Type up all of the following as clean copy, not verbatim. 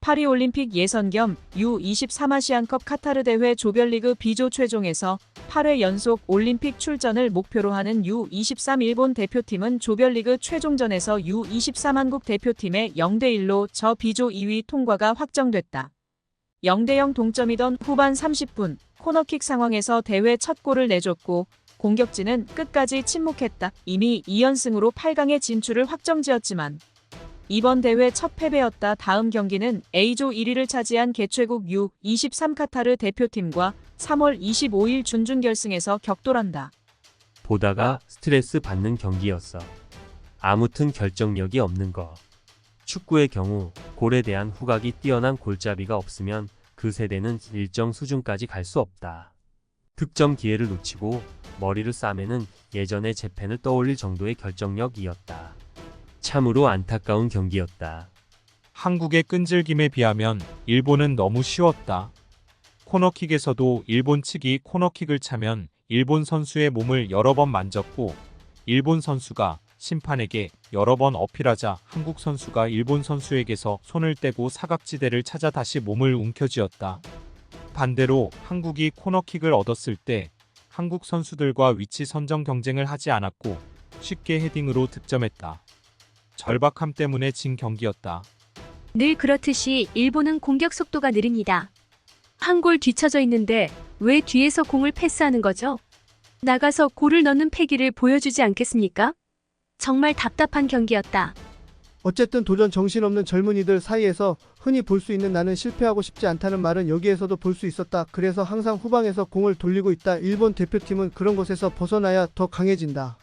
파리올림픽 예선 겸 U23 아시안컵 카타르 대회 조별리그 B조 최종에서 8회 연속 올림픽 출전을 목표로 하는 U23 일본 대표팀은 조별리그 최종전에서 U23 한국 대표팀에 0대1로 져 B조 2위 통과가 확정됐다. 0대0 동점이던 후반 30분 코너킥 상황에서 대회 첫 골을 내줬고 공격진은 끝까지 침묵했다. 이미 2연승으로 8강에 진출을 확정지었지만 이번 대회 첫 패배였다. 다음 경기는 A조 1위를 차지한 개최국 U23 카타르 대표팀과 3월 25일 준준결승에서 격돌한다. 보다가 스트레스 받는 경기였어. 아무튼 결정력이 없는 거. 축구의 경우 골에 대한 후각이 뛰어난 골잡이가 없으면 그 세대는 일정 수준까지 갈 수 없다. 득점 기회를 놓치고 머리를 싸매는 예전의 재팬을 떠올릴 정도의 결정력이었다. 참으로 안타까운 경기였다. 한국의 끈질김에 비하면 일본은 너무 쉬웠다. 코너킥에서도 일본 측이 코너킥을 차면 일본 선수의 몸을 여러 번 만졌고 일본 선수가 심판에게 여러 번 어필하자 한국 선수가 일본 선수에게서 손을 떼고 사각지대를 찾아 다시 몸을 움켜쥐었다. 반대로 한국이 코너킥을 얻었을 때 한국 선수들과 위치 선정 경쟁을 하지 않았고 쉽게 헤딩으로 득점했다. 절박함 때문에 진 경기였다. 늘 그렇듯이 일본은 공격 속도가 느립니다. 한 골 뒤쳐져 있는데 왜 뒤에서 공을 패스하는 거죠? 나가서 골을 넣는 패기를 보여주지 않겠습니까? 정말 답답한 경기였다. 어쨌든 도전 정신없는 젊은이들 사이에서 흔히 볼 수 있는 나는 실패하고 싶지 않다는 말은 여기에서도 볼 수 있었다. 그래서 항상 후방에서 공을 돌리고 있다. 일본 대표팀은 그런 것에서 벗어나야 더 강해진다.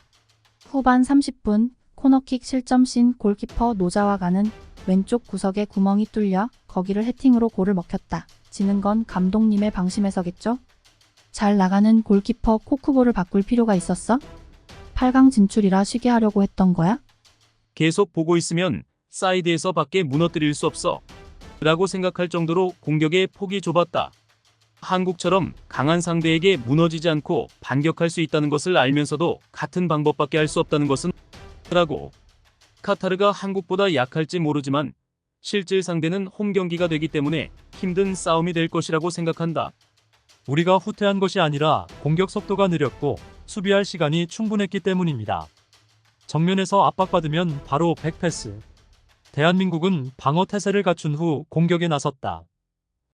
후반 30분 코너킥 실점 신 골키퍼 노자와가는 왼쪽 구석에 구멍이 뚫려 거기를 헤팅으로 골을 먹혔다. 지는 건 감독님의 방심해서겠죠? 잘 나가는 골키퍼 코쿠보를 바꿀 필요가 있었어? 8강 진출이라 쉬게 하려고 했던 거야? 계속 보고 있으면 사이드에서 밖에 무너뜨릴 수 없어 라고 생각할 정도로 공격의 폭이 좁았다. 한국처럼 강한 상대에게 무너지지 않고 반격할 수 있다는 것을 알면서도 같은 방법밖에 할 수 없다는 것은 라고. 카타르가 한국보다 약할지 모르지만 실질 상대는 홈 경기가 되기 때문에 힘든 싸움이 될 것이라고 생각한다. 우리가 후퇴한 것이 아니라 공격 속도가 느렸고 수비할 시간이 충분했기 때문입니다. 정면에서 압박받으면 바로 백패스. 대한민국은 방어 태세를 갖춘 후 공격에 나섰다.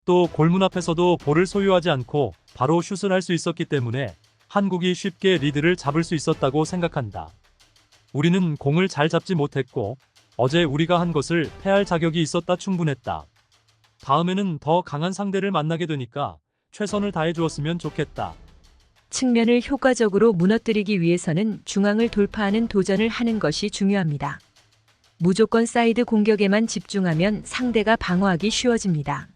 또 골문 앞에서도 볼을 소유하지 않고 바로 슛을 할 수 있었기 때문에 한국이 쉽게 리드를 잡을 수 있었다고 생각한다. 우리는 공을 잘 잡지 못했고 어제 우리가 한 것을 패할 자격이 있었다. 충분했다. 다음에는 더 강한 상대를 만나게 되니까 최선을 다해 주었으면 좋겠다. 측면을 효과적으로 무너뜨리기 위해서는 중앙을 돌파하는 도전을 하는 것이 중요합니다. 무조건 사이드 공격에만 집중하면 상대가 방어하기 쉬워집니다.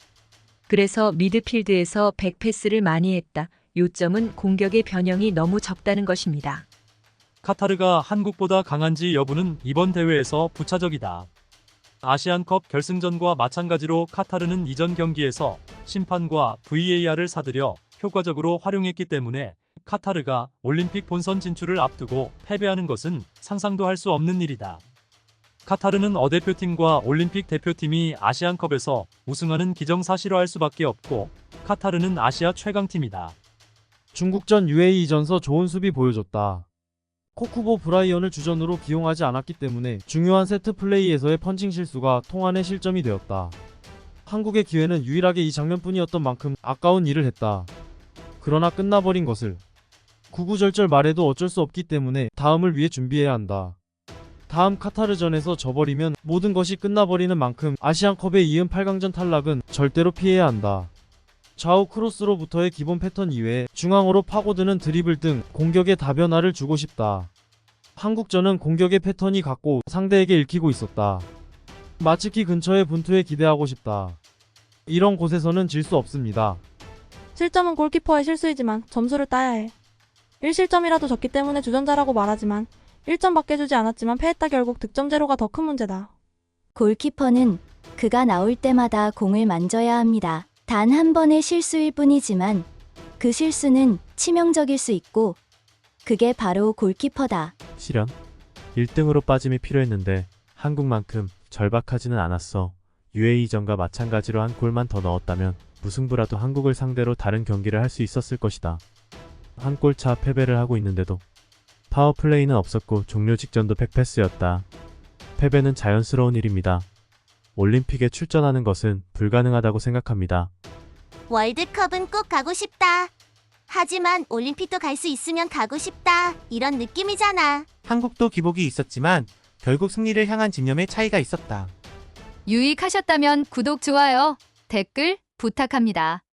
그래서 미드필드에서 백패스를 많이 했다. 요점은 공격의 변형이 너무 적다는 것입니다. 카타르가 한국보다 강한지 여부는 이번 대회에서 부차적이다. 아시안컵 결승전과 마찬가지로 카타르는 이전 경기에서 심판과 VAR을 사들여 효과적으로 활용했기 때문에 카타르가 올림픽 본선 진출을 앞두고 패배하는 것은 상상도 할 수 없는 일이다. 카타르는 어대표팀과 올림픽 대표팀이 아시안컵에서 우승하는 기정사실화할 수밖에 없고 카타르는 아시아 최강팀이다. 중국전 UAE전서 좋은 수비 보여줬다. 코쿠보 브라이언을 주전으로 기용하지 않았기 때문에 중요한 세트 플레이에서의 펀칭 실수가 통안의 실점이 되었다. 한국의 기회는 유일하게 이 장면뿐이었던 만큼 아까운 일을 했다. 그러나 끝나버린 것을 구구절절 말해도 어쩔 수 없기 때문에 다음을 위해 준비해야 한다. 다음 카타르전에서 져버리면 모든 것이 끝나버리는 만큼 아시안컵에 이은 8강전 탈락은 절대로 피해야 한다. 좌우 크로스로부터의 기본 패턴 이외에 중앙으로 파고드는 드리블 등 공격의 다변화를 주고 싶다. 한국전은 공격의 패턴이 같고 상대에게 읽히고 있었다. 마츠키 근처의 분투에 기대하고 싶다. 이런 곳에서는 질 수 없습니다. 실점은 골키퍼의 실수이지만 점수를 따야 해. 1실점이라도 졌기 때문에 주전자라고 말하지만 1점밖에 주지 않았지만 패했다. 결국 득점 제로가 더 큰 문제다. 골키퍼는 그가 나올 때마다 공을 만져야 합니다. 단 한 번의 실수일 뿐이지만 그 실수는 치명적일 수 있고 그게 바로 골키퍼다. 실현? 1등으로 빠짐이 필요했는데 한국만큼 절박하지는 않았어. UAE전과 마찬가지로 한 골만 더 넣었다면 무승부라도 한국을 상대로 다른 경기를 할 수 있었을 것이다. 한 골차 패배를 하고 있는데도 파워플레이는 없었고 종료 직전도 백패스였다. 패배는 자연스러운 일입니다. 올림픽에 출전하는 것은 불가능하다고 생각합니다. 월드컵은 꼭 가고 싶다. 하지만 올림픽도 갈 수 있으면 가고 싶다. 이런 느낌이잖아. 한국도 기복이 있었지만 결국 승리를 향한 집념의 차이가 있었다. 유익하셨다면 구독, 좋아요, 댓글 부탁합니다.